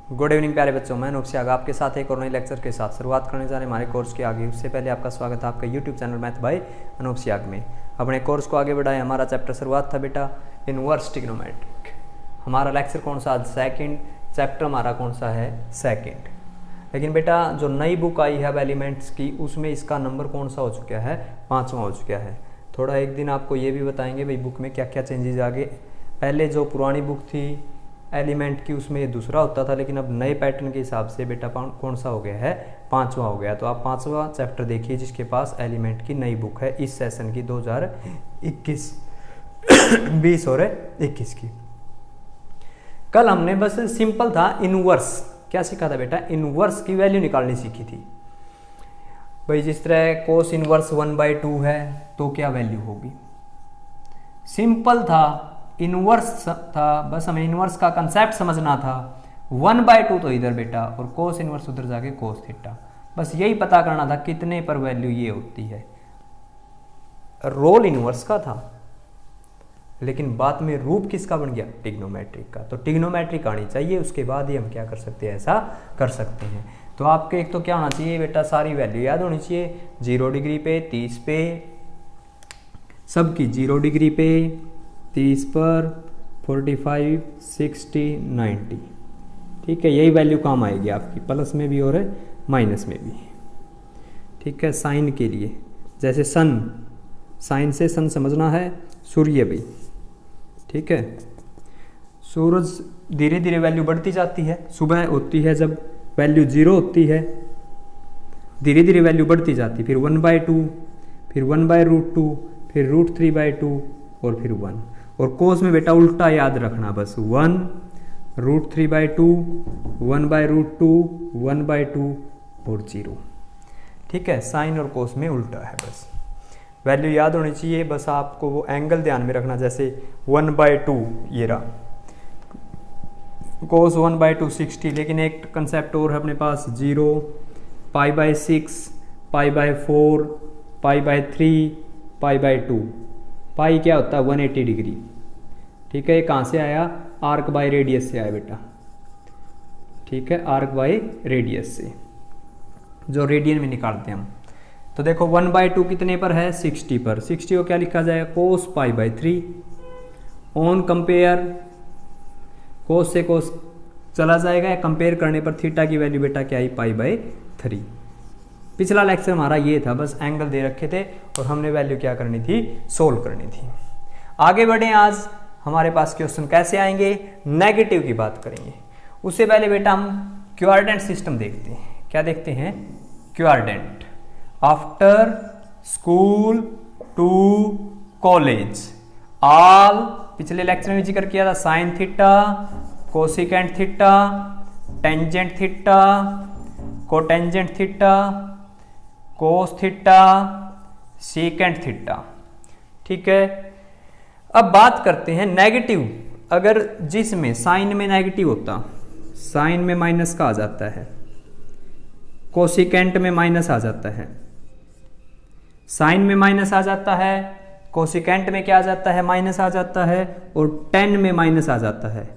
Good evening प्यारे बच्चों, मैं अनूप सियाग आपके साथ एक और नए लेक्चर के साथ शुरुआत करने जा रहे हैं हमारे कोर्स के आगे। उससे पहले आपका स्वागत है आपका YouTube channel math by Anoop Siyag में। अपने कोर्स को आगे बढ़ाएं। हमारा चैप्टर शुरुआत था बेटा इनवर्स ट्रिग्नोमेट्रिक। हमारा लेक्चर कौन सा? आज सेकंड चैप्टर हमारा कौन सा है? सेकंड। लेकिन बेटा जो नई बुक आई है अब एलिमेंट्स की, उसमें इसका नंबर कौन सा हो चुका है? 5वां हो चुका है। थोड़ा एक दिन आपको ये भी बताएंगे भाई बुक में क्या क्या चेंजेस आ गए। पहले जो पुरानी बुक थी एलिमेंट की, उसमें ये दूसरा होता था, लेकिन अब नए पैटर्न के हिसाब से बेटा कौन सा हो गया है? 5वां हो गया। तो आप 5वां चैप्टर देखिए जिसके पास एलिमेंट की नई बुक है इस सेशन की 2021 20 और 21 की। कल हमने बस सिंपल था इनवर्स, क्या सीखा था बेटा? इनवर्स की वैल्यू निकालनी सीखी थी भाई। जिस तरह कोस इनवर्स 1/2 है तो क्या वैल्यू होगी? सिंपल था, इनवर्स था, बस हमें इनवर्स का कंसेप्ट समझना था। 1/2 तो इधर बेटा और कोस इनवर्स उधर जाके कोस थीटा, बस यही पता करना था कितने पर वैल्यू ये होती है। रोल इनवर्स का था, लेकिन बाद में रूप किसका बन गया? ट्रिग्नोमेट्रिक का। तो ट्रिग्नोमेट्रिक आनी चाहिए, उसके बाद ही हम क्या कर सकते हैं? ऐसा कर सकते हैं। तो आपके एक तो क्या होना चाहिए बेटा? सारी वैल्यू याद होनी चाहिए। 0 डिग्री पे, 30 पे, सबकी 0 डिग्री पे, 30 पर, 45, 60, 90। ठीक है, यही वैल्यू काम आएगी आपकी, प्लस में भी और माइनस में भी। ठीक है, साइन के लिए जैसे सन, साइन से सन समझना है, सूर्य भी। ठीक है, सूरज धीरे धीरे वैल्यू बढ़ती जाती है। सुबह होती है जब वैल्यू 0 होती है, धीरे धीरे वैल्यू बढ़ती जाती है, फिर 1/2, फिर 1/√2, फिर √3/2 और फिर 1। और कोस में बेटा उल्टा याद रखना, बस 1 √3/2, 1/√2, 1/2 और 0। ठीक है, साइन और कोस में उल्टा है, बस वैल्यू याद होनी चाहिए। बस आपको वो एंगल ध्यान में रखना, जैसे 1/2 ये रहा, कोस 1/2 60। लेकिन एक कंसेप्ट और है अपने पास, 0, π/6, π/4, π/3, π/2। पाई क्या होता है? 180 डिग्री। ठीक है, ये कहाँ से आया? आर्क बाय रेडियस से आया बेटा। ठीक है, आर्क बाय रेडियस से, जो रेडियन में निकालते हैं हम। तो देखो 1/2 कितने पर है? 60 पर। 60 को क्या लिखा जाएगा? कोस π/3 ऑन कंपेयर, कोस से कोस चला जाएगा, कंपेयर करने पर थीटा की वैल्यू बेटा क्या आई? π/3। पिछला लेक्चर हमारा ये था, बस एंगल दे रखे थे और हमने वैल्यू क्या करनी थी? सोल्व करनी थी। आगे बढ़े, आज हमारे पास क्वेश्चन कैसे आएंगे? नेगेटिव की बात करेंगे। उससे पहले बेटा हम क्वाड्रेंट सिस्टम देखते हैं। क्या देखते हैं? Quadrant. After school to college, all, पिछले लेक्चर में जिक्र किया था, sine theta, cosecant theta, tangent theta, cotangent theta, cos theta, secant theta. ठीक है, अब बात करते हैं नेगेटिव। अगर जिसमें साइन में नेगेटिव होता, साइन में माइनस का आ जाता है, कोसिकेंट में माइनस आ जाता है, साइन में माइनस आ जाता है, कोसिकेंट में क्या आ जाता है? माइनस आ जाता है, और टेन में माइनस आ जाता है।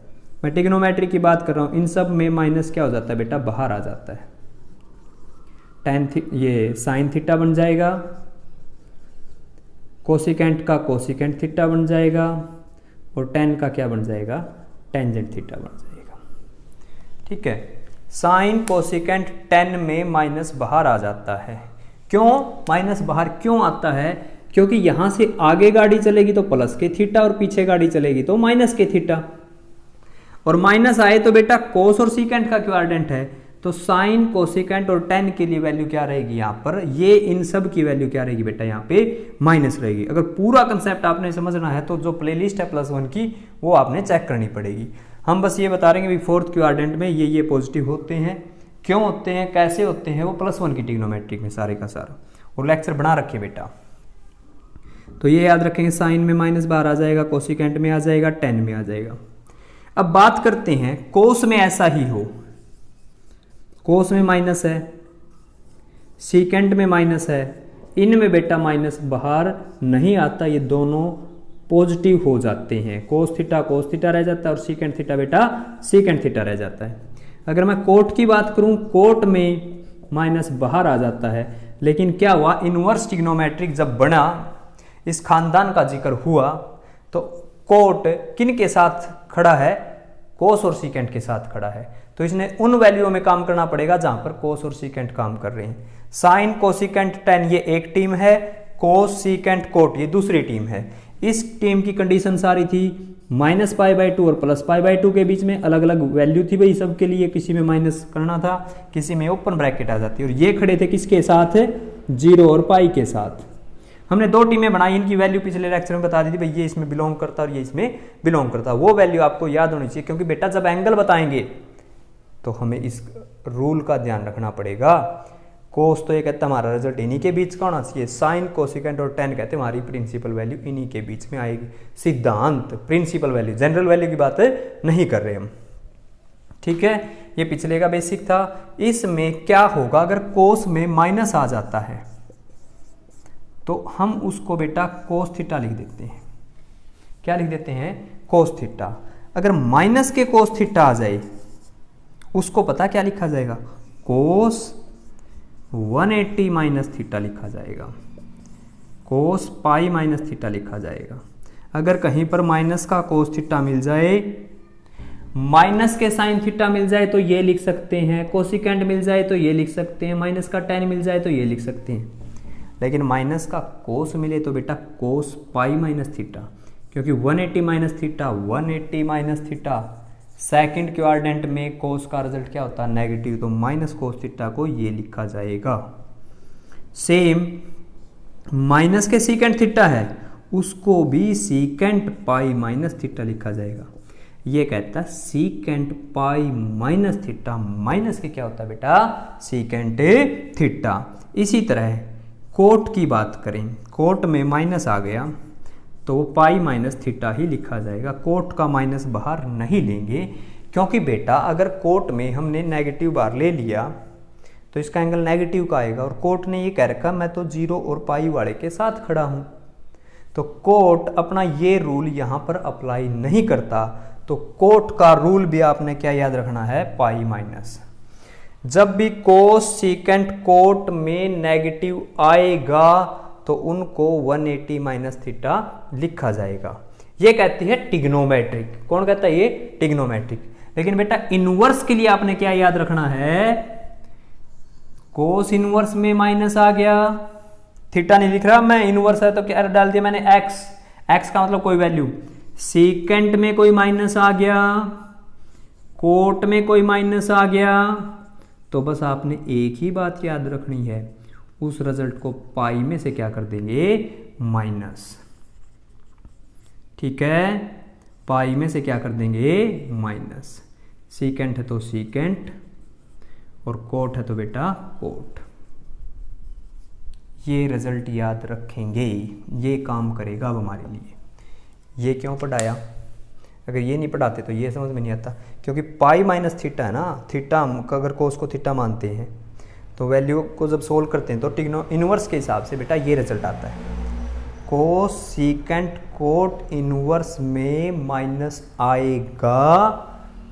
मैं ट्रिग्नोमेट्री की बात कर रहा हूं, इन सब में माइनस क्या हो जाता है बेटा? बाहर आ जाता है। ये साइन थीटा बन जाएगा, कोसिकेंट का कोसिकेंट थीटा बन जाएगा, और टेन का क्या बन जाएगा? टेंजेंट थीटा बन जाएगा। ठीक है, साइन कोसिकेंट टेन में माइनस बाहर आ जाता है। क्यों माइनस बाहर क्यों आता है? क्योंकि यहां से आगे गाड़ी चलेगी तो प्लस के थीटा, और पीछे गाड़ी चलेगी तो माइनस के थीटा। और माइनस आए तो बेटा कोस और सीकेंट का क्वाड्रेंट है, तो साइन कोसिकेंट और टेन के लिए वैल्यू क्या रहेगी यहाँ पर? ये इन सब की वैल्यू क्या रहेगी बेटा? यहाँ पे माइनस रहेगी। अगर पूरा कंसेप्ट आपने समझना है तो जो प्लेलिस्ट है +1 की, वो आपने चेक करनी पड़ेगी। हम बस ये बता रहे हैं कि फोर्थ क्वाड्रेंट में ये पॉजिटिव होते हैं। क्यों होते हैं, कैसे होते हैं, वो +1 की ट्रिग्नोमेट्रिक में सारे का सारा और लेक्चर बना रखे बेटा। तो ये याद रखेंगे, साइन में माइनस बाहर आ जाएगा, कोसिकेंट में आ जाएगा, टेन में आ जाएगा। अब बात करते हैं कोस में ऐसा ही हो, कोस में माइनस है, सीकेंट में माइनस है, इनमें बेटा माइनस बाहर नहीं आता, ये दोनों पॉजिटिव हो जाते हैं। कोस थीटा रह जाता है और सीकेंट थीटा बेटा सीकेंट थीटा रह जाता है। अगर मैं कोट की बात करूं, कोट में माइनस बाहर आ जाता है, लेकिन क्या हुआ, इनवर्स ट्रिग्नोमेट्रिक जब बना, इस खानदान का जिक्र हुआ, तो कोट किन के साथ खड़ा है, कोस और सीकेंट के साथ खड़ा है। तो इसने उन वैल्यूओं में काम करना पड़ेगा जहां पर कोस और सीकेंट काम कर रहे हैं। साइन कोसिकेंट टेन ये एक टीम है, कोस सीकेंट कोट ये दूसरी टीम है। इस टीम की कंडीशन सारी थी -π/2 और +π/2 के बीच में अलग अलग वैल्यू थी भाई सबके लिए, किसी में माइनस करना था, किसी में ओपन ब्रैकेट आ जाती है। और ये खड़े थे किसके साथ, 0 और पाई के साथ। हमने दो टीमें बनाई, इनकी वैल्यू पिछले लेक्चर में बता दी थी भाई, ये इसमें बिलोंग करता और ये इसमें बिलोंग करता। वो वैल्यू आपको याद होनी चाहिए, क्योंकि बेटा जब एंगल बताएंगे तो हमें इस रूल का ध्यान रखना पड़ेगा। कोस तो ये कहता है हमारा रिजल्ट इन्हीं के बीच का होना चाहिए, साइन कोसिकेंट और टेन कहते हैं हमारी प्रिंसिपल वैल्यू इन्हीं के बीच में आएगी। सिद्धांत प्रिंसिपल वैल्यू, जनरल वैल्यू की बात नहीं कर रहे हम, ठीक है। ये पिछले का बेसिक था। इसमें क्या होगा अगर कोस में माइनस आ जाता है, तो हम उसको बेटा कोस थीटा लिख देते हैं। क्या लिख देते हैं, कोस थीटा। अगर माइनस के कोस थीटा आ जाए, उसको पता क्या लिखा जाएगा, कोस 180 माइनस थीटा लिखा जाएगा, कोस पाई माइनस थीटा लिखा जाएगा। अगर कहीं पर माइनस का कोस थीटा मिल जाए, माइनस के साइन थीटा मिल जाए तो ये लिख सकते हैं, कोसिकेंट मिल जाए तो ये लिख सकते हैं, माइनस का टेन मिल जाए तो ये लिख सकते हैं। लेकिन माइनस का कोस मिले तो बेटा कोस पाई माइनस थीटा, क्योंकि 180 minus theta 180 minus theta, second quadrant में कोस का रिजल्ट क्या होता है, नेगेटिव, तो माइनस कोस थीटा को ये लिखा जाएगा। सेम माइनस के सीकेंट थीटा है, उसको भी सीकेंट पाई माइनस थीटा लिखा जाएगा। ये कहता है secant pi minus theta, minus के क्या होता है बेटा, सीकेंट थीटा। इसी तरह कोट की बात करें, कोट में माइनस आ गया तो वो पाई माइनस थीटा ही लिखा जाएगा, कोट का माइनस बाहर नहीं लेंगे, क्योंकि बेटा अगर कोट में हमने नेगेटिव बार ले लिया तो इसका एंगल नेगेटिव का आएगा, और कोट ने ये कह रखा मैं तो 0 और पाई वाले के साथ खड़ा हूं, तो कोट अपना ये रूल यहां पर अप्लाई नहीं करता। तो कोट का रूल भी आपने क्या याद रखना है, पाई माइनस। जब भी कोस सीकेंट कोट में नेगेटिव आएगा तो उनको 180 माइनस थीटा लिखा जाएगा। ये कहती है ट्रिग्नोमेट्रिक। कौन कहता है, ये ट्रिग्नोमेट्रिक। लेकिन बेटा इनवर्स के लिए आपने क्या याद रखना है, कोस इनवर्स में माइनस आ गया, थीटा नहीं लिख रहा मैं, इनवर्स है तो क्या डाल दिया मैंने, एक्स, एक्स का मतलब कोई वैल्यू, सीकेंट में कोई माइनस आ गया, कोट में कोई माइनस आ गया, तो बस आपने एक ही बात याद रखनी है, उस रिजल्ट को पाई में से क्या कर देंगे, माइनस। ठीक है, पाई में से क्या कर देंगे, माइनस। सीकेंट है तो सीकेंट और कोट है तो बेटा कोट। ये रिजल्ट याद रखेंगे, ये काम करेगा अब हमारे लिए। ये क्यों पढ़ाया, अगर ये नहीं पढ़ाते तो ये समझ में नहीं आता, क्योंकि पाई माइनस थीटा है ना, थीटा हम अगर कोस को थीटा मानते हैं तो वैल्यू को जब सोल्व करते हैं तो टिग्नो इनवर्स के हिसाब से बेटा ये रिजल्ट आता है, कोस सीकेंट कोट इनवर्स में माइनस आएगा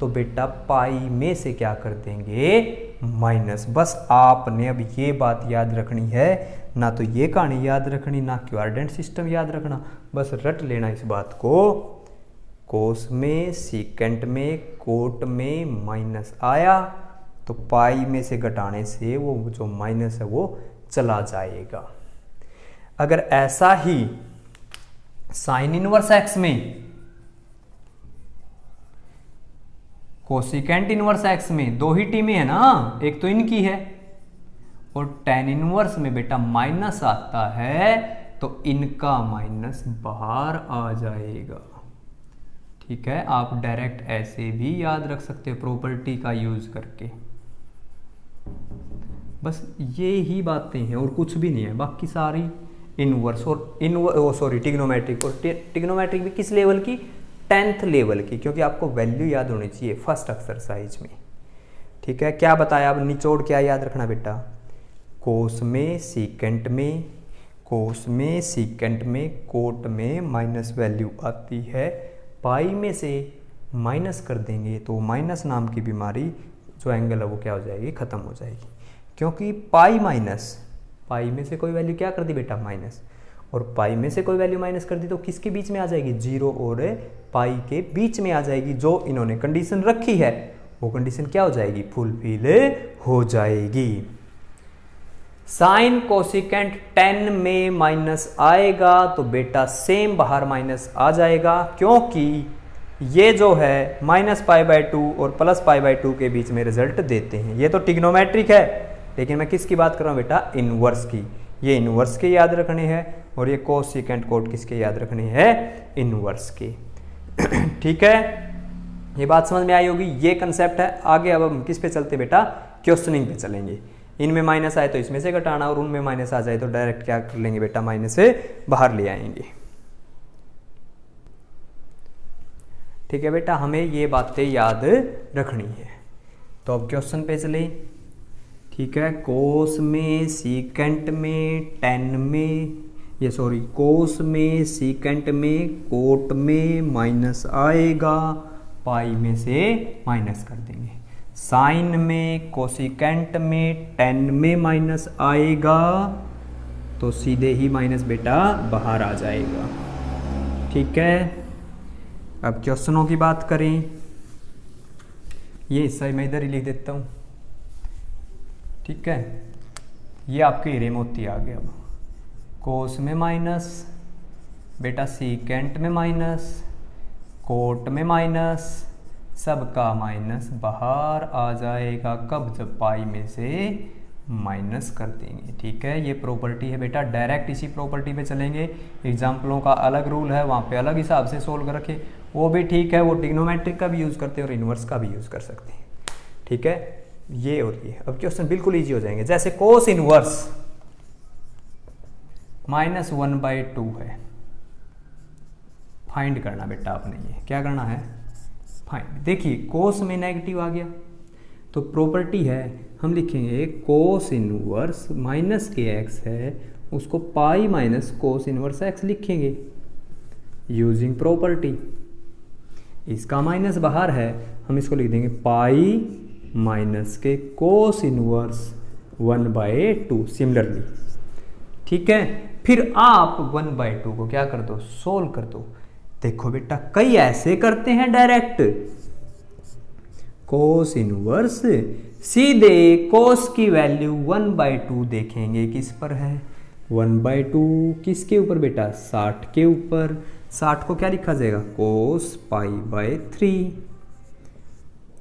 तो बेटा पाई में से क्या कर देंगे, माइनस। बस आपने अब ये बात याद रखनी है, ना तो ये कहानी याद रखनी, ना क्वाड्रेंट सिस्टम याद रखना, बस रट लेना इस बात को। कोस में सीकेंट में कोट में माइनस आया तो पाई में से घटाने से वो जो माइनस है वो चला जाएगा। अगर ऐसा ही साइन इनवर्स एक्स में, कोसिकेंट इनवर्स एक्स में दो ही टीमें है ना, एक तो इनकी है और टेन इनवर्स में बेटा माइनस आता है तो इनका माइनस बाहर आ जाएगा। ठीक है, आप डायरेक्ट ऐसे भी याद रख सकते हो प्रॉपर्टी का यूज करके। बस ये ही बातें हैं और कुछ भी नहीं है, बाकी सारी इनवर्स और ट्रिग्नोमेट्रिक। और ट्रिग्नोमेट्रिक भी किस लेवल की, 10th लेवल की, क्योंकि आपको वैल्यू याद होनी चाहिए फर्स्ट एक्सरसाइज में। ठीक है, क्या बताया, अब निचोड़ क्या याद रखना बेटा, कोस में सीकेंट में, कोस में सीकेंट में कोट में माइनस वैल्यू आती है, पाई में से माइनस कर देंगे तो माइनस नाम की बीमारी जो एंगल है वो क्या हो जाएगी, खत्म हो जाएगी। क्योंकि पाई माइनस, पाई में से कोई वैल्यू क्या कर दी बेटा, माइनस, और पाई में से कोई वैल्यू माइनस कर दी तो किसके बीच में आ जाएगी, 0 और पाई के बीच में आ जाएगी। जो इन्होंने कंडीशन रखी है वो कंडीशन क्या हो जाएगी, फुलफिल हो जाएगी। साइन कोसिकेंट 10 में माइनस आएगा तो बेटा सेम बाहर माइनस आ जाएगा, क्योंकि ये जो है -π/2 और +π/2 के बीच में रिजल्ट देते हैं। ये तो ट्रिग्नोमेट्रिक है, लेकिन मैं किसकी बात कर रहा हूँ बेटा, इनवर्स की। ये इनवर्स के याद रखने हैं और ये कोसिकेंट कोट किसके याद रखने हैं, इनवर्स के। ठीक है, ये बात समझ में आई होगी। ये कंसेप्ट है। आगे अब हम किस पे चलते बेटा, क्वेश्चनिंग पे चलेंगे। इनमें माइनस आए तो इसमें से घटाना, और उनमें माइनस आ जाए तो डायरेक्ट क्या कर लेंगे बेटा, माइनस से बाहर ले आएंगे। ठीक है बेटा, हमें ये बातें याद रखनी है। तो अब क्वेश्चन पे चले। ठीक है, कोस में, सीकेंट में, टेन में, ये सॉरी कोस में, सीकेंट में, कोट में माइनस आएगा, पाई में से माइनस कर देंगे। साइन में, कोसिकेंट में, टेन में माइनस आएगा तो सीधे ही माइनस बेटा बाहर आ जाएगा। ठीक है, अब क्वेश्चनों की बात करें। ये हिस्सा मैं इधर ही लिख देता हूँ। ठीक है, ये आपके हीरे मोती आ गया। अब कोस में माइनस बेटा, सीकेंट में माइनस, कोट में माइनस, सबका माइनस बाहर आ जाएगा। कब, जब पाई में से माइनस कर देंगे। ठीक है, ये प्रॉपर्टी है बेटा, डायरेक्ट इसी प्रॉपर्टी पे चलेंगे। एग्जाम्पलों का अलग रूल है, वहाँ पे अलग हिसाब से सोल्व कर रखे, वो भी ठीक है। वो ट्रिग्नोमेट्रिक का भी यूज़ करते हैं और इन्वर्स का भी यूज़ कर सकते हैं। ठीक है, ये और ये। अब क्वेश्चन बिल्कुल ईजी हो जाएंगे। जैसे कोस इनवर्स -1/2 है, फाइंड करना बेटा आपने। ये क्या करना है, फाइंड। देखिए कोस में नेगेटिव आ गया तो प्रॉपर्टी है, हम लिखेंगे कोस इनवर्स -kx है, उसको pi minus cos inverse x लिखेंगे यूजिंग प्रॉपर्टी। इसका माइनस बाहर है, हम इसको लिख देंगे पाई माइनस के कोस इनवर्स 1/2 सिमिलरली। ठीक है, फिर आप 1/2 को क्या कर दो, सोल्व कर दो। देखो बेटा, कई ऐसे करते हैं डायरेक्ट कोस इनवर्स, सीधे कोस की वैल्यू 1/2 देखेंगे किस पर है, 1/2 किसके ऊपर बेटा, 60 के ऊपर। 60 को क्या लिखा जाएगा, कोस π/3।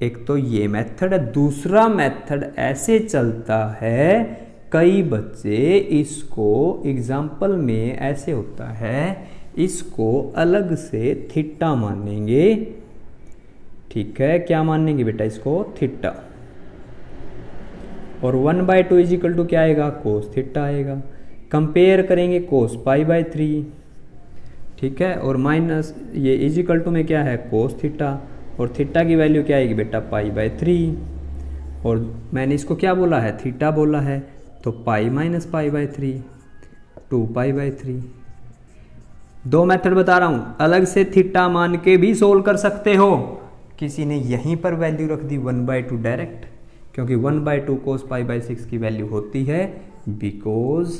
एक तो ये मेथड है। दूसरा मेथड ऐसे चलता है, कई बच्चे इसको एग्जाम्पल में ऐसे होता है, इसको अलग से थीटा मानेंगे। ठीक है, क्या मानेंगे बेटा, इसको थीटा। और 1/2 इज इक्वल टू क्या आएगा, कोस थीटा आएगा। कंपेयर करेंगे कोस π/3। ठीक है, और माइनस ये इज इक्वल टू में क्या है, कोस थीटा, और थीटा की वैल्यू क्या आएगी बेटा, π/3। और मैंने इसको क्या बोला है, थीटा बोला है, तो पाई माइनस π/3 2π/3। दो मेथड बता रहा हूं, अलग से थीटा मान के भी सोल्व कर सकते हो। किसी ने यहीं पर वैल्यू रख दी 1/2 डायरेक्ट, क्योंकि 1/2 कोस π/6 की वैल्यू होती है, because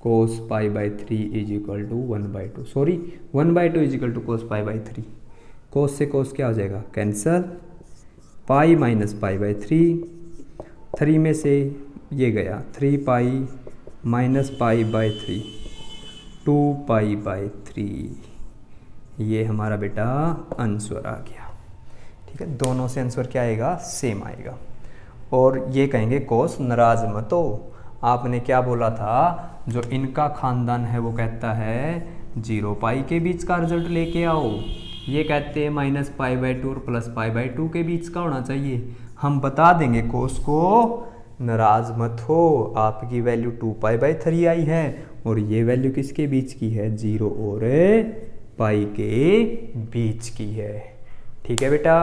cos π/3 is equal to 1/2, sorry 1/2 is equal to cos π/3। Cos से कोस क्या हो जाएगा, कैंसल, पाई माइनस π/3, 3 में से ये गया 3 पाई माइनस π/3 2π/3। ये हमारा बेटा आंसर आ गया। ठीक है, दोनों से आंसर क्या आएगा, सेम आएगा। और ये कहेंगे कोस नाराज मत हो। आपने क्या बोला था, जो इनका खानदान है वो कहता है 0 पाई के बीच का रिजल्ट लेके आओ, ये कहते हैं -π/2 और +π/2 के बीच का होना चाहिए। हम बता देंगे कोस को, नाराज मत हो, आपकी वैल्यू 2π/3 आई है और ये वैल्यू किसके बीच की है, 0 और पाई के बीच की है। ठीक है बेटा,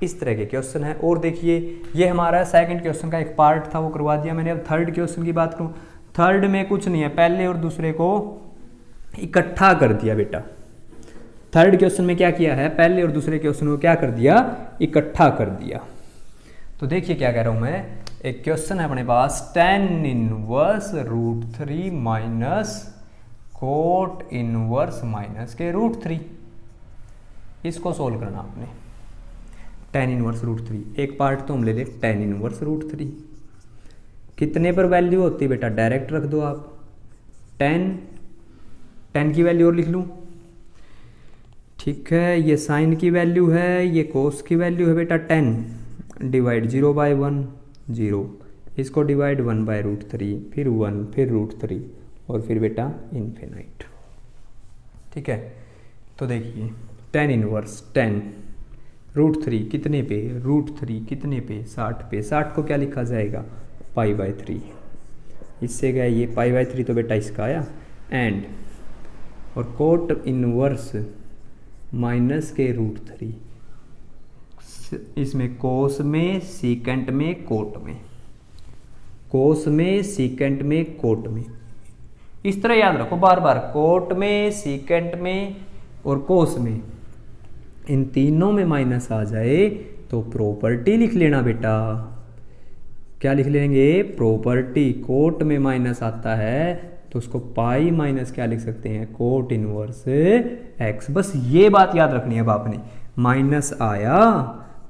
इस तरह के क्वेश्चन है। और देखिए, ये हमारा सेकंड क्वेश्चन का एक पार्ट था, वो करवा दिया मैंने। अब थर्ड क्वेश्चन की बात करूं, थर्ड में कुछ नहीं है, पहले और दूसरे को इकट्ठा कर दिया बेटा। थर्ड क्वेश्चन में क्या किया है, पहले और दूसरे क्वेश्चन को क्या कर दिया, इकट्ठा कर दिया। तो देखिए क्या कह रहा हूँ मैं, एक क्वेश्चन है अपने पास, tan inverse root 3 minus cot inverse minus के रूट 3, इसको सोल्व करना आपने। tan इनवर्स रूट 3, एक पार्ट तो हम ले ले tan इनवर्स रूट 3, कितने पर वैल्यू होती है बेटा, डायरेक्ट रख दो आप, tan की वैल्यू और लिख लूँ, ठीक है, ये साइन की वैल्यू है, ये कोस की वैल्यू है बेटा 10, डिवाइड 0 बाय 1 0, इसको डिवाइड 1 बाय रूट 3, फिर 1, फिर रूट 3 और फिर बेटा इन्फिनाइट। ठीक है, तो देखिए tan इनवर्स 10 रूट 3 कितने पे, रूट 3 कितने पे, 60 पे, 60 को क्या लिखा जाएगा, पाई बाय 3, इससे गया ये पाई बाय 3 तो बेटा इसका आया, एंड और कोट इनवर्स माइनस के रूट 3, इसमें कोस में, सीकेंट में, कोट में, कोस में, सीकेंट में, कोट में, इस तरह याद रखो बार बार, कोट में, सीकेंट में और कोस में, इन तीनों में माइनस आ जाए तो प्रॉपर्टी लिख लेना बेटा। क्या लिख लेंगे, प्रॉपर्टी, कोट में माइनस आता है तो उसको पाई माइनस क्या लिख सकते हैं, कोट इनवर्स एक्स। बस ये बात याद रखनी है अब आपने, माइनस आया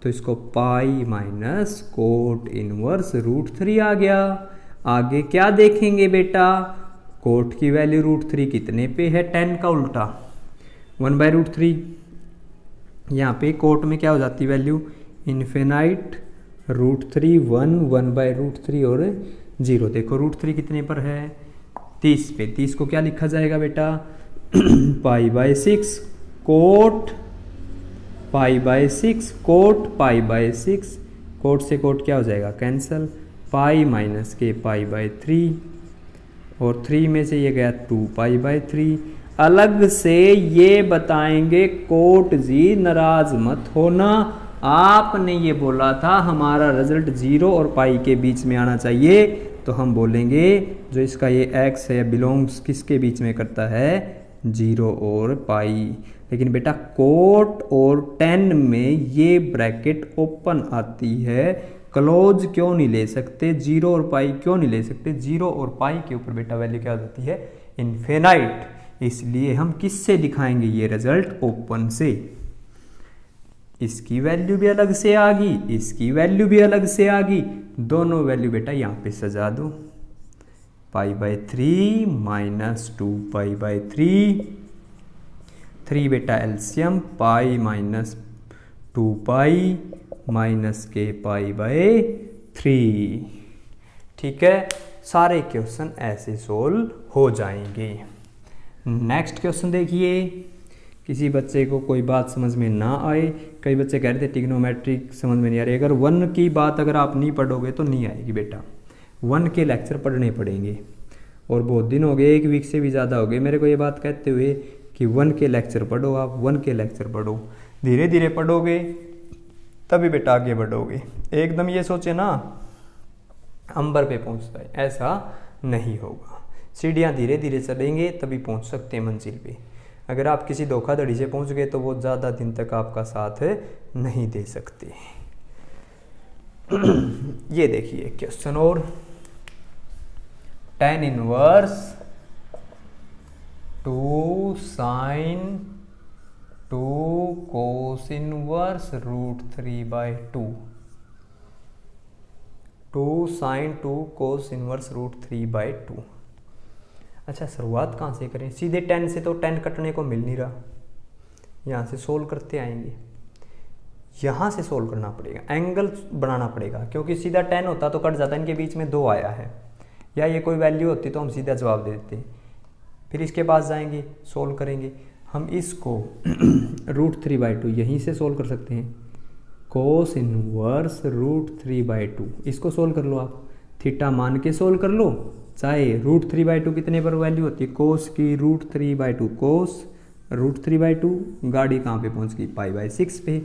तो इसको pi minus cot inverse root 3 आ गया। आगे क्या देखेंगे बेटा, कोट की वैल्यू रूट 3 कितने पे है, 10 का उल्टा 1 बाय रूट 3, यहाँ पे कोट में क्या हो जाती है value, infinite root 3 1 by root 3 और 0। देखो रूट 3 कितने पर है, 30 पे, 30 को क्या लिखा जाएगा बेटा, pi by 6 cot pi by 6 cot pi by 6, cot से कोट क्या हो जाएगा, कैंसल, पाई माइनस के पाई बाय 3 और 3 में से ये गया 2 पाई बाय 3। अलग से ये बताएंगे कोट जी, नाराज मत होना, आपने ये बोला था हमारा रिजल्ट 0 और पाई के बीच में आना चाहिए, तो हम बोलेंगे जो इसका ये x है बिलोंग्स किसके बीच में करता है, 0 और पाई। लेकिन बेटा कोट और 10 में ये ब्रैकेट ओपन आती है, क्लोज क्यों नहीं ले सकते, 0 और पाई क्यों नहीं ले सकते, 0 और पाई के ऊपर बेटा वैल्यू क्या हो जाती है, इन्फिनाइट। इसलिए हम किससे दिखाएंगे ये रिजल्ट, ओपन से। इसकी वैल्यू भी अलग से आ गई, इसकी वैल्यू भी अलग से आ गई, दोनों वैल्यू बेटा यहाँ पे सजा दो, pi by 3 minus 2 pi by 3 बेटा LCM, pi minus 2 pi minus के पाई बाय 3। ठीक है, सारे क्वेश्चन ऐसे सोल्व हो जाएंगे। नेक्स्ट क्वेश्चन देखिए, किसी बच्चे को कोई बात समझ में ना आए, कई बच्चे कह रहे थे ट्रिग्नोमेट्रिक समझ में नहीं आ रही, अगर 1 की बात अगर आप नहीं पढ़ोगे तो नहीं आएगी बेटा, 1 के लेक्चर पढ़ने पड़ेंगे। और बहुत दिन हो गए, 1 वीक से भी ज़्यादा हो गए मेरे को ये बात कहते हुए कि 1 के लेक्चर पढ़ो, आप 1 के लेक्चर पढ़ो, धीरे धीरे पढ़ोगे तभी बेटा आगे बढ़ोगे। एकदम ये सोचे ना अंबर पे पहुँच जाए, ऐसा नहीं होगा, सीढ़ियाँ धीरे धीरे चलेंगे तभी पहुँच सकते हैं मंजिल पे। अगर आप किसी धोखाधड़ी से पहुंच गए तो वो ज़्यादा दिन तक आपका साथ नहीं दे सकते। ये देखिए क्वेश्चन और, tan inverse 2 sine 2 cos inverse root 3 by 2, 2 sine 2 cos inverse root 3 by 2। अच्छा, शुरुआत कहाँ से करें, सीधे 10 से तो 10 कटने को मिल नहीं रहा, यहाँ से सोल्व करते आएंगे, यहाँ से सोल्व करना पड़ेगा, एंगल बनाना पड़ेगा, क्योंकि सीधा 10 होता तो कट जाता, इनके बीच में 2 आया है, या ये कोई वैल्यू होती तो हम सीधा जवाब दे देते। फिर इसके पास जाएंगे, सोल्व करेंगे, हम इसको रूट 3 बाई 2 यहीं से सोल्व कर सकते हैं, कोस इनवर्स रूट 3 बाई 2, इसको सोल्व कर लो आप, थीटा मान के सोल्व कर लो, चाहे रूट 3 बाई 2 कितने पर वैल्यू होती है, कोस की root 3 by 2, cos root 3 by 2, गाड़ी कहाँ पे पहुँच गई, पाई बाई 6 पे,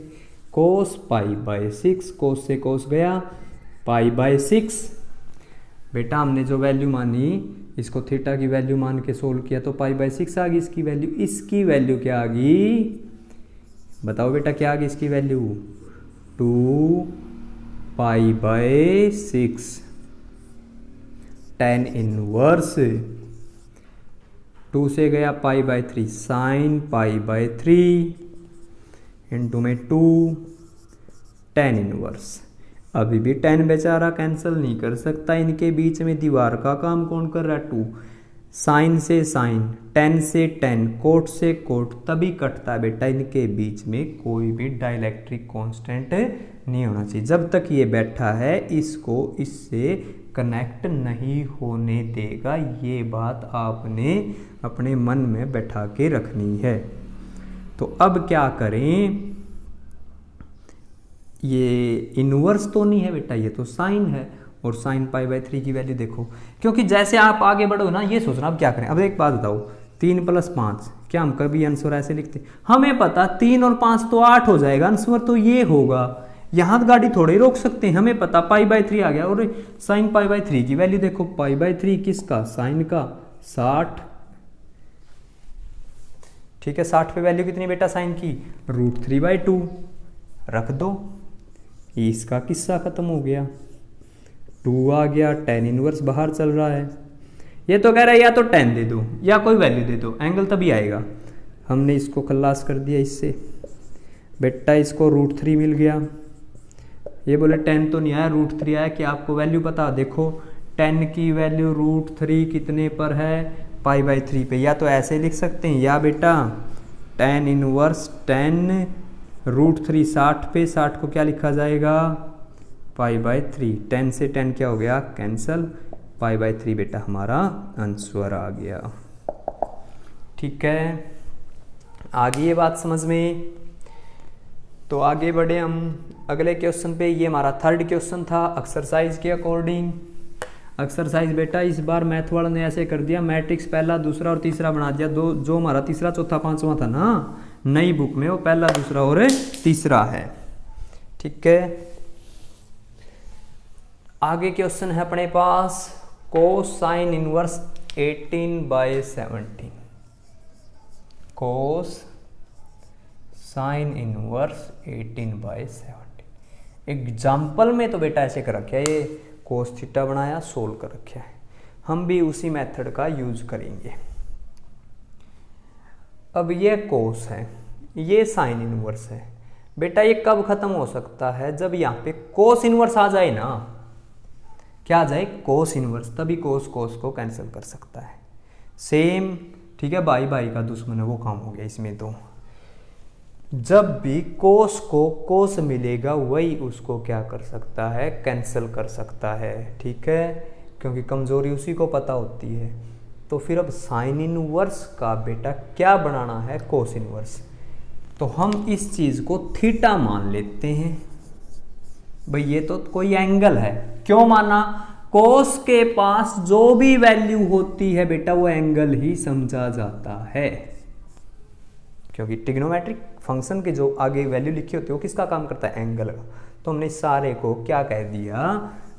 कोस पाई बाई 6, कोस से कोस गया, पाई बाई 6। बेटा हमने जो वैल्यू मानी, इसको थीटा की वैल्यू मान के सोल्व किया तो पाई बाई 6 आ गई इसकी वैल्यू, इसकी वैल्यू क्या आ गई, बताओ बेटा क्या आ गई इसकी value, 2 pi by 6 tan inverse 2 से गया pi by 3 sine pi by 3 into में 2 tan इनवर्स। अभी भी tan बेचारा कैंसिल नहीं कर सकता, इनके बीच में दीवार का काम कौन कर रहा है 2, साइन से साइन, tan से tan, कोट से कोट, तभी कटता है बेटा। इनके बीच में कोई भी डाइलेक्ट्रिक कांस्टेंट नहीं होना चाहिए। जब तक ये बैठा है इसको इससे कनेक्ट नहीं होने देगा, ये बात आपने अपने मन में बैठा के रखनी है। तो अब क्या करें, ये इनवर्स तो नहीं है बेटा, ये तो साइन है, और साइन पाई बाय 3 की वैल्यू देखो, क्योंकि जैसे आप आगे बढ़ो ना ये सोचना अब क्या करें। अब एक बात बताओ, 3 + 5 क्या हम कभी आंसर ऐसे लिखते, हमें पता 3 और 5 तो 8 हो जाएगा, आंसर तो ये होगा। यहाँ गाड़ी थोड़े ही रोक सकते हैं, हमें पता पाई बाय 3 आ गया। और साइन पाई बाय 3 की वैल्यू देखो, पाई बाय 3 किसका, साइन का, 60। ठीक है, 60 पे वैल्यू कितनी बेटा साइन की, √3/2 रख दो। इसका किस्सा खत्म हो गया, 2 आ गया, tan इनवर्स बाहर चल रहा है। ये तो कह रहा है या तो tan दे दो या कोई वैल्यू दे दो, एंगल तभी आएगा। हमने इसको खल्लास कर दिया इससे बेटा, इसको √3 मिल गया। ये बोले tan तो नहीं आया, √3 आया। क्या आपको वैल्यू पता, देखो tan की वैल्यू √3 कितने पर है, पाई बाय 3 पे। या तो ऐसे लिख सकते हैं, या बेटा tan इनवर्स tan √3 60 पे, 60 को क्या लिखा जाएगा, पाई बाय 3। tan से tan क्या हो गया, कैंसल, पाई बाय 3 बेटा हमारा आंसर आ गया। ठीक है, आ गई ये बात समझ में। तो आगे बढ़े हम अगले क्वेश्चन पे। ये हमारा 3rd क्वेश्चन था एक्सरसाइज के अकॉर्डिंग। एक्सरसाइज बेटा इस बार मैथ वाला ने ऐसे कर दिया, मैट्रिक्स पहला दूसरा और तीसरा बना दिया। जो हमारा तीसरा चौथा पांचवा था ना नई बुक में, वो पहला दूसरा और तीसरा है। ठीक है, आगे क्वेश्चन है अपने पास cos sine inverse 18/17। Cos sine inverse 18/17। Example में तो बेटा ऐसे कर रखा है, ये कोस थीटा बनाया सोल्व कर रखा है। हम भी उसी मेथड का यूज करेंगे। अब ये कोस है, ये साइन इनवर्स है बेटा। ये कब खत्म हो सकता है, जब यहाँ पे कोस इनवर्स आ जाए ना, क्या आ जाए, कोस इनवर्स, तभी कोस कोस को कैंसिल कर सकता है। सेम ठीक है, भाई भाई का दुश्मन है वो काम हो गया इसमें। तो जब भी कोस को कोस मिलेगा वही उसको क्या कर सकता है, कैंसिल कर सकता है। ठीक है, क्योंकि कमजोरी उसी को पता होती है। तो फिर अब साइन इनवर्स का बेटा क्या बनाना है, कोस इनवर्स। तो हम इस चीज को थीटा मान लेते हैं। भाई ये तो कोई एंगल है, क्यों माना, कोस के पास जो भी वैल्यू होती है बेटा वो एंगल ही समझा जाता है। क्योंकि ट्रिग्नोमेट्रिक फंक्शन के जो आगे वैल्यू लिखी होती है वो किसका काम करता है, एंगल का। तो हमने सारे को क्या कह दिया,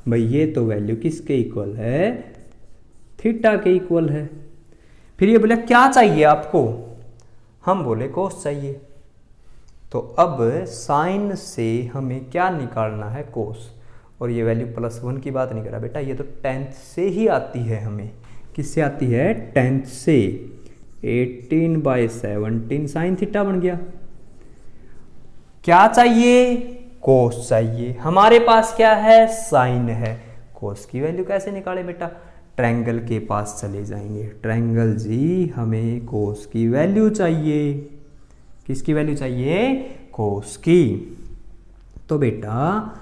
भाई ये तो वैल्यू किसके इक्वल है, थीटा के इक्वल है। फिर ये बोले क्या चाहिए आपको, हम बोले कोस चाहिए। तो अब साइन से हमें क्या निकालना है, कोस। और ये वैल्यू +1 की बात नहीं कर रहा बेटा, ये तो 10th से ही आती है हमें। किससे आती है, 10th से। 18/17 साइन थीटा बन गया। क्या चाहिए, कोस चाहिए। हमारे पास क्या है, साइन है। कोस की वैल्यू कैसे निकाले बेटा, ट्रायंगल के पास चले जाएंगे। ट्रायंगल जी हमें कोस की वैल्यू चाहिए। किसकी वैल्यू चाहिए, कोस की। तो बेटा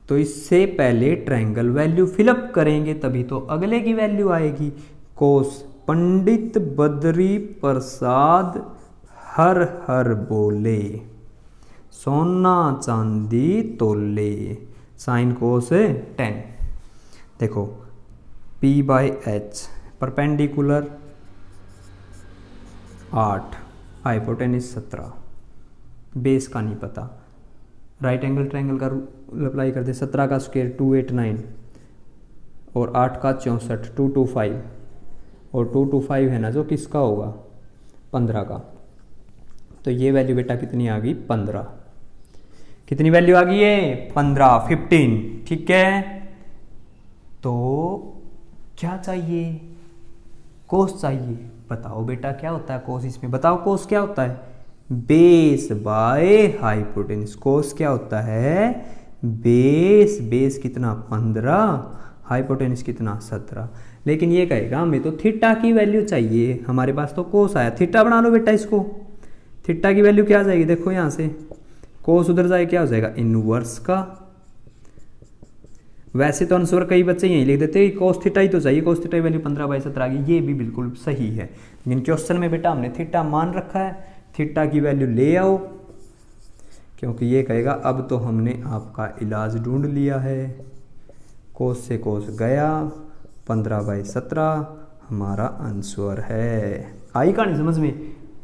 तो इससे पहले ट्रायंगल वैल्यू फिलअप करेंगे तभी तो अगले की वैल्यू आएगी। कोस पंडित बद्री प्रसाद हर हर बोले, सोना चांदी तोले। Sine cos 10। देखो P/H परपेंडिकुलर 8, हाइपोटेन्यूज 17, बेस का नहीं पता। राइट एंगल ट्रायंगल का रूल अप्लाई करते, 17 का स्क्वायर 289 और 8 का 64 225 और 225 है ना जो किसका होगा, 15 का। तो ये वैल्यू बेटा कितनी आ गई, 15। कितनी वैल्यू आ गई है 15 15। ठीक है, तो क्या चाहिए, कोस चाहिए। बताओ बेटा क्या होता है कोस इसमें, बताओ कोस क्या होता है, बेस बाय हाइपोटेन्यूज। कोस क्या होता है, बेस, बेस कितना 15, हाइपोटेन्यूज कितना 17। लेकिन ये कहेगा हमें तो थीटा की वैल्यू चाहिए, हमारे पास तो कोस आया, थीटा बना लो बेटा इसको। थीटा की वैल्यू क्या आ जाएगी, देखो यहां से कोस उधर जाए क्या हो जाएगा इनवर्स का। वैसे तो आंसर कई बच्चे यही लिख देते हैं कोस थीटा ही तो चाहिए, कोस थीटा की वैल्यू 15/17 आ गई, ये भी बिल्कुल सही है। लेकिन क्वेश्चन में बेटा हमने थीटा मान रखा है, थीटा की वैल्यू ले आओ, क्योंकि ये कहेगा अब तो हमने आपका इलाज ढूंढ लिया है। कोस से कोस गया, 15/17 हमारा आंसर है। आई कहानी समझ में,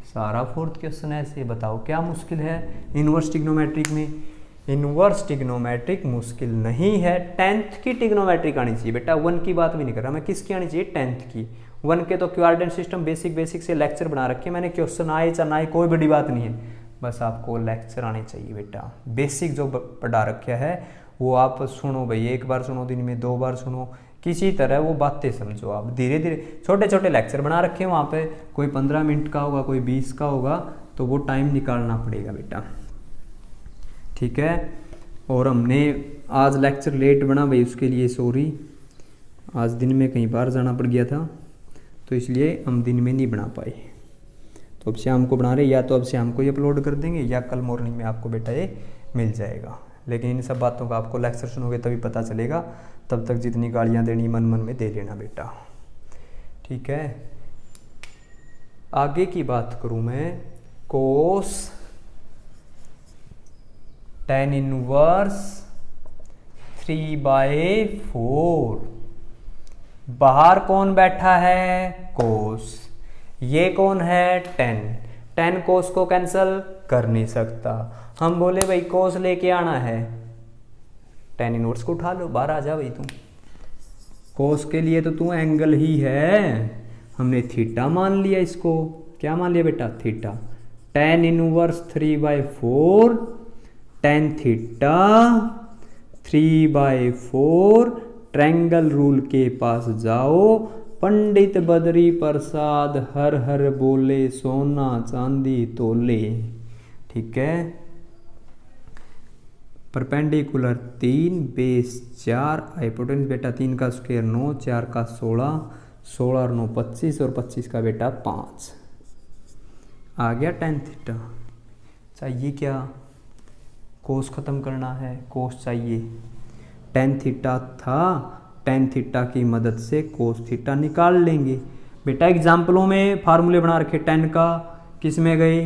सारा फोर्थ क्वेश्चन ऐसे। बताओ क्या मुश्किल है इनवर्स ट्रिग्नोमेट्रिक में, इनवर्स ट्रिग्नोमेट्रिक मुश्किल नहीं है। 10th की ट्रिग्नोमेट्रिक आनी चाहिए बेटा, 1 की बात भी नहीं कर रहा मैं, किसकी आनी चाहिए 10th की। 1 के तो क्वाड्रेंट सिस्टम बेसिक से लेक्चर बना रखे मैंने, क्वेश्चन आए चाहे ना आए कोई बड़ी बात नहीं है, बस आपको लेक्चर आने चाहिए बेटा। बेसिक जो पढ़ा रखा है वो आप सुनो भाई, एक बार सुनो, दिन में 2 बार सुनो, किसी तरह वो बातें समझो आप। धीरे धीरे छोटे छोटे लेक्चर बना रखे हैं वहाँ पे, कोई 15 मिनट का होगा, कोई 20 का होगा, तो वो टाइम निकालना पड़ेगा बेटा। ठीक है, और हमने आज लेक्चर लेट बना भाई, उसके लिए सॉरी। आज दिन में कहीं बाहर जाना पड़ गया था, तो इसलिए हम दिन में नहीं बना पाए। तो अब शाम को बना रहे, या तो अब शाम को ही अपलोड कर देंगे या कल मॉर्निंग में आपको बेटा ये मिल जाएगा। लेकिन इन सब बातों का आपको लेक्चर सुनोगे तभी पता चलेगा, तब तक जितनी गालियाँ देनी मन मन में दे लेना बेटा। ठीक है, आगे की बात करूँ मैं, कोस tan इनवर्स 3/4, बाहर कौन बैठा है कोस, ये कौन है 10 कोस को कैंसिल कर नहीं सकता। हम बोले भाई कोस लेके आना है, tan इनवर्स को उठा लो, बाहर आ जा भाई तू। कोस के लिए तो तू एंगल ही है, हमने थीटा मान लिया इसको, क्या मान लिया बेटा theta. tan inverse 3/4 tan theta 3/4, triangle rule के पास जाओ, पंडित बद्री प्रसाद हर हर बोले, सोना चांदी तोले। ठीक है, परपेंडिकुलर 3, बेस 4, हाइपोटेन्यूज बेटा 3 का स्क्वायर 9, 4 का 16, 16 और 9 25, और 25 का बेटा 5 आ गया tan थीटा। चाहिए क्या, कोस खत्म करना है, कोस चाहिए। tan थीटा था, tan थीटा की मदद से कोस थीटा निकाल लेंगे बेटा। एग्जाम्पलों में फार्मूले बना रखे, tan का किस में गए,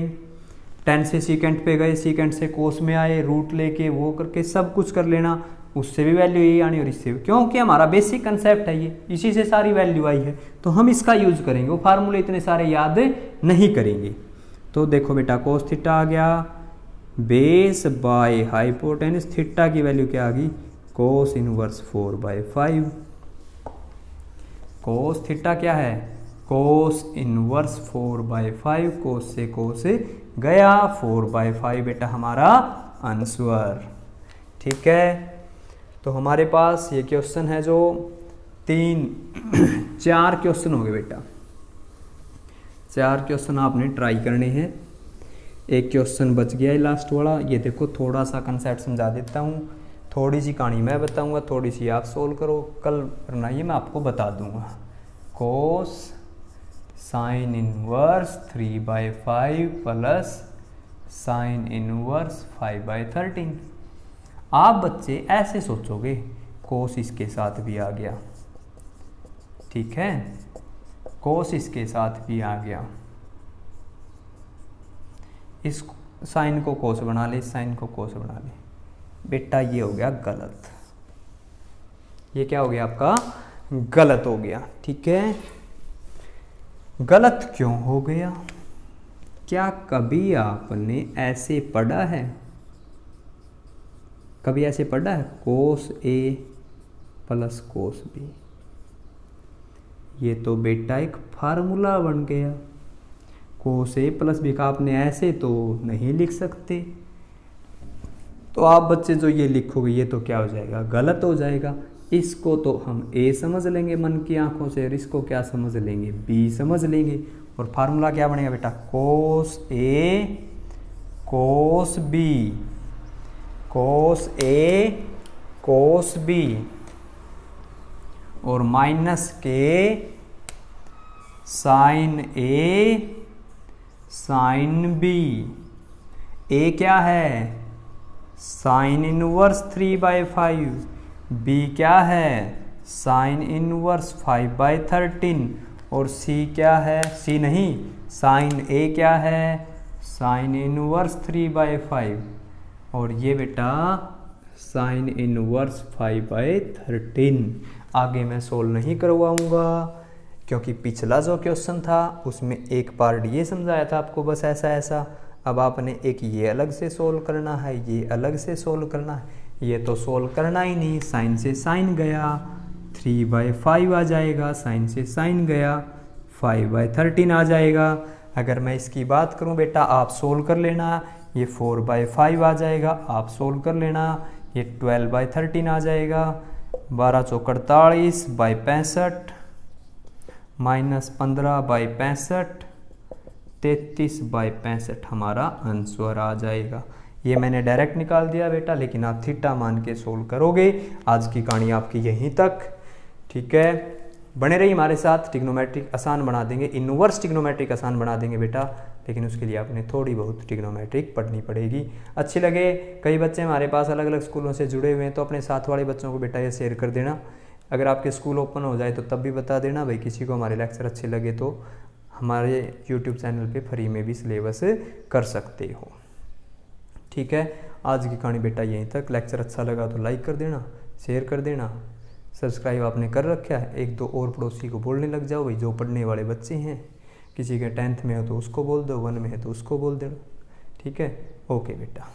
tan से सीकेंट पे गए, सीकेंट से कोस में आए, रूट लेके वो करके सब कुछ कर लेना, उससे भी वैल्यू यही आनी और इससे भी, क्योंकि हमारा बेसिक कंसेप्ट है ये, इसी से सारी वैल्यू आई है, तो हम इसका यूज करेंगे, वो फार्मूले इतने सारे याद नहीं करेंगे। तो देखो बेटा कोस थीटा आ गया, बेस बाय हाइपोटेन्यूज, थीटा की वैल्यू क्या आ गई कोस इनवर्स 4/5। कोस थीटा क्या है, कोस इनवर्स 4/5, कोस से कोस गया, 4/5 बेटा हमारा आंसर। ठीक है, तो हमारे पास ये क्वेश्चन है जो 4 क्वेश्चन हो गए बेटा, 4 क्वेश्चन आपने ट्राई करने हैं। एक क्वेश्चन बच गया है लास्ट वाला, ये देखो थोड़ा सा कंसेप्ट समझा देता हूँ, थोड़ी सी कहानी मैं बताऊंगा, थोड़ी सी आप सोल्व करो, कल करना ये मैं आपको बता दूंगा। कोस sine inverse 3/5 plus sine inverse 5/13। आप बच्चे ऐसे सोचोगे, कोस इसके साथ भी आ गया, ठीक है, कोस इसके साथ भी आ गया, इस साइन को कोस बना ले, इस साइन को कोस बना ले, बेटा ये हो गया गलत, ये क्या हो गया आपका गलत हो गया। ठीक है, गलत क्यों हो गया, क्या कभी आपने ऐसे पढ़ा है, कभी ऐसे पढ़ा है कोस ए प्लस कोस बी, ये तो बेटा एक फार्मूला बन गया, कोस ए प्लस बी का आपने ऐसे तो नहीं लिख सकते, तो आप बच्चे जो ये लिखोगे ये तो क्या हो जाएगा, गलत हो जाएगा। इसको तो हम ए समझ लेंगे मन की आंखों से, और इसको क्या समझ लेंगे, बी समझ लेंगे। और फार्मूला क्या बनेगा बेटा, कोस ए कोस बी, कोस ए कोस बी, और माइनस के साइन ए साइन बी। ए क्या है, साइन इनवर्स 3/5, बी क्या है, साइन इनवर्स 5/13, और सी क्या है, सी नहीं, साइन ए क्या है, साइन इनवर्स 3/5, और ये बेटा साइन इनवर्स 5/13। आगे मैं सोल्व नहीं करवाऊंगा क्योंकि पिछला जो क्वेश्चन था उसमें एक पार्ट ये समझाया था आपको बस ऐसा ऐसा। अब आपने एक ये अलग से सोल्व करना है, ये अलग से सोल्व करना है। ये तो सोल्व करना ही नहीं, साइन से साइन गया 3/5 आ जाएगा, साइन से साइन गया 5/13 आ जाएगा। अगर मैं इसकी बात करूं बेटा, आप सोल्व कर लेना, ये 4/5 आ जाएगा, आप सोल्व कर लेना, ये 12/13 आ जाएगा, 12 चौक 48/65 माइनस 15/65 33/65 हमारा आंसर आ जाएगा। ये मैंने डायरेक्ट निकाल दिया बेटा, लेकिन आप थीटा मान के सोल्व करोगे। आज की कहानी आपकी यहीं तक, ठीक है। बने रहिए हमारे साथ, ट्रिग्नोमेट्रिक आसान बना देंगे, इनवर्स ट्रिग्नोमेट्रिक आसान बना देंगे बेटा, लेकिन उसके लिए आपने थोड़ी बहुत ट्रिग्नोमेट्रिक पढ़नी पड़ेगी। अच्छी लगे, कई बच्चे हमारे पास अलग अलग स्कूलों से जुड़े हुए हैं, तो अपने साथ वाले बच्चों को बेटा ये शेयर कर देना। अगर आपके स्कूल ओपन हो जाए तो तब भी बता देना भाई, किसी को हमारे लेक्चर अच्छे लगे तो हमारे यूट्यूब चैनल पे फ्री में भी सिलेबस कर सकते हो, ठीक है। आज की कहानी बेटा यहीं तक। लेक्चर अच्छा लगा तो लाइक कर देना, शेयर कर देना, सब्सक्राइब आपने कर रखा है, 1-2 और पड़ोसी को बोलने लग जाओ भाई, जो पढ़ने वाले बच्चे हैं। किसी के 10th में हो तो उसको बोल दो, 1 में है तो उसको बोल देना, ठीक है। ओके बेटा।